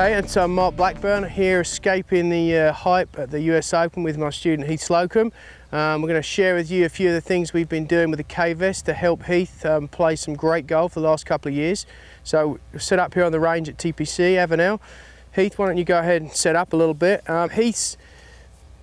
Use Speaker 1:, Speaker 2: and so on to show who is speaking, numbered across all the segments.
Speaker 1: Hey, it's Mark Blackburn here, escaping the hype at the US Open with my student Heath Slocum. We're going to share with you a few of the things we've been doing with the K-Vest to help Heath play some great golf the last couple of years. So we're set up here on the range at TPC Avenel. Heath, why don't you go ahead and set up a little bit. Heath's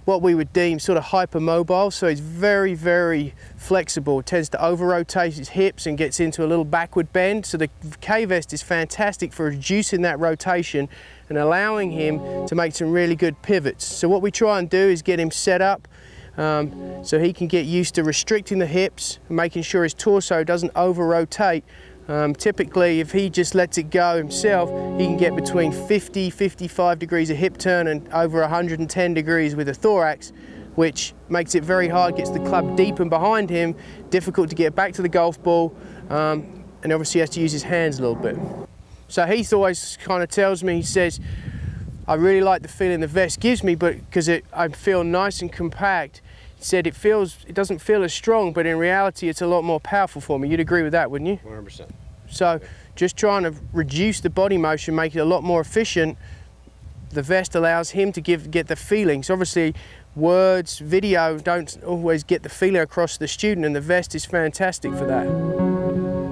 Speaker 1: what we would deem sort of hypermobile, so he's very, very flexible. Tends to over-rotate his hips and gets into a little backward bend. So the K-Vest is fantastic for reducing that rotation and allowing him to make some really good pivots. So what we try and do is get him set up so he can get used to restricting the hips and making sure his torso doesn't over-rotate. Typically, if he just lets it go himself, he can get between 50–55 degrees of hip turn and over 110 degrees with a thorax, which makes it very hard, gets the club deep and behind him, difficult to get back to the golf ball, and obviously he has to use his hands a little bit. So Heath always kind of tells me, he says, I really like the feeling the vest gives me, but because I feel nice and compact. He said it doesn't feel as strong, but in reality it's a lot more powerful for me. You'd agree with that, wouldn't you?
Speaker 2: 100%.
Speaker 1: So just trying to reduce the body motion, make it a lot more efficient. The vest allows him to get the feeling. So obviously words, video don't always get the feeling across to the student, and the vest is fantastic for that.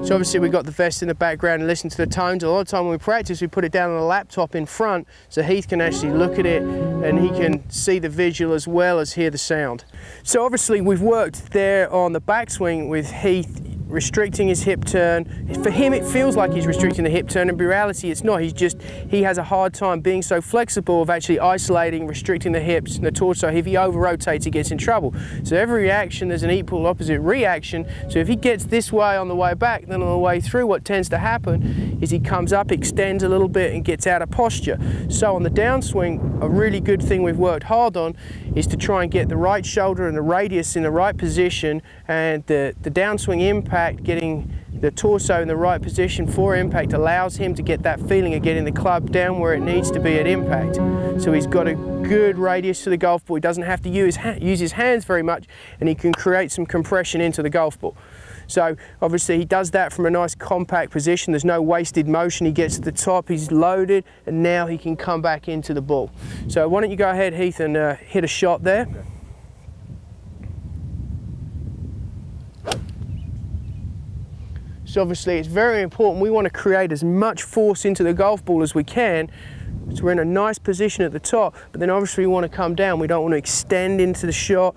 Speaker 1: So obviously we've got the vest in the background and listen to the tones. A lot of time when we practice, we put it down on a laptop in front so Heath can actually look at it and he can see the visual as well as hear the sound. So obviously we've worked there on the backswing with Heath, restricting his hip turn. For him it feels like he's restricting the hip turn, in reality it's not. He has a hard time being so flexible of actually isolating, restricting the hips and the torso. If he over rotates, he gets in trouble. So every reaction there's an equal opposite reaction. So if he gets this way on the way back, then on the way through what tends to happen is he comes up, extends a little bit and gets out of posture. So on the downswing, a really good thing we've worked hard on is to try and get the right shoulder and the radius in the right position, and the downswing impact, getting the torso in the right position for impact, allows him to get that feeling of getting the club down where it needs to be at impact. So he's got a good radius to the golf ball. He doesn't have to use his hands very much, and he can create some compression into the golf ball. So obviously he does that from a nice compact position. There's no wasted motion. He gets to the top, he's loaded, and now he can come back into the ball. So why don't you go ahead, Heath, and hit a shot there. Okay. So obviously it's very important. We want to create as much force into the golf ball as we can. So we're in a nice position at the top, but then obviously we want to come down. We don't want to extend into the shot,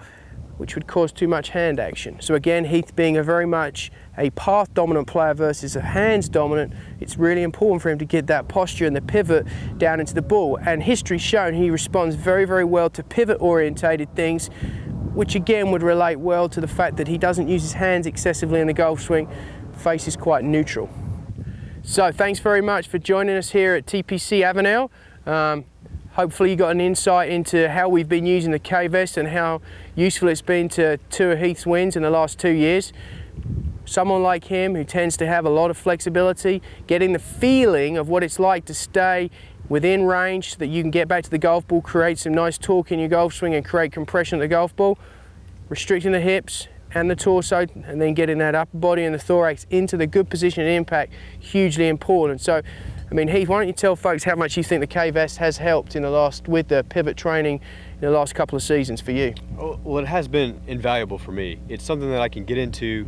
Speaker 1: which would cause too much hand action. So again, Heath being very much a path dominant player versus a hands dominant, it's really important for him to get that posture and the pivot down into the ball. And history's shown he responds very, very well to pivot orientated things, which again would relate well to the fact that he doesn't use his hands excessively in the golf swing. Face is quite neutral. So thanks very much for joining us here at TPC Avenel. Hopefully you got an insight into how we've been using the K-Vest and how useful it's been to two of Heath's wins in the last 2 years. Someone like him who tends to have a lot of flexibility, getting the feeling of what it's like to stay within range so that you can get back to the golf ball, create some nice torque in your golf swing and create compression of the golf ball, restricting the hips and the torso, and then getting that upper body and the thorax into the good position of impact, hugely important. So I mean, Heath, why don't you tell folks how much you think the K-Vest has helped with the pivot training in the last couple of seasons for you?
Speaker 2: Well, it has been invaluable for me. It's something that I can get into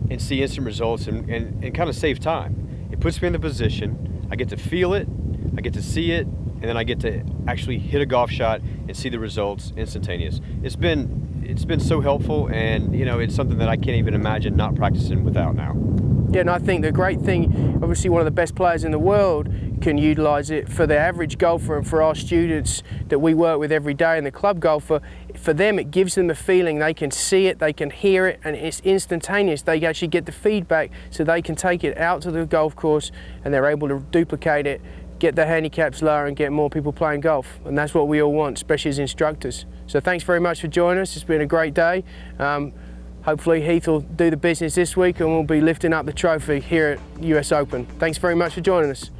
Speaker 2: and see instant results and kind of save time. It puts me in the position, I get to feel it, I get to see it, and then I get to actually hit a golf shot and see the results instantaneous. It's been so helpful, and you know, it's something that I can't even imagine not practicing without now.
Speaker 1: Yeah, and I think the great thing, obviously one of the best players in the world can utilise it. For the average golfer and for our students that we work with every day and the club golfer, for them it gives them the feeling, they can see it, they can hear it, and it's instantaneous. They actually get the feedback so they can take it out to the golf course and they're able to duplicate it, get the handicaps lower and get more people playing golf. And that's what we all want, especially as instructors. So thanks very much for joining us. It's been a great day. Hopefully Heath will do the business this week and we'll be lifting up the trophy here at US Open. Thanks very much for joining us.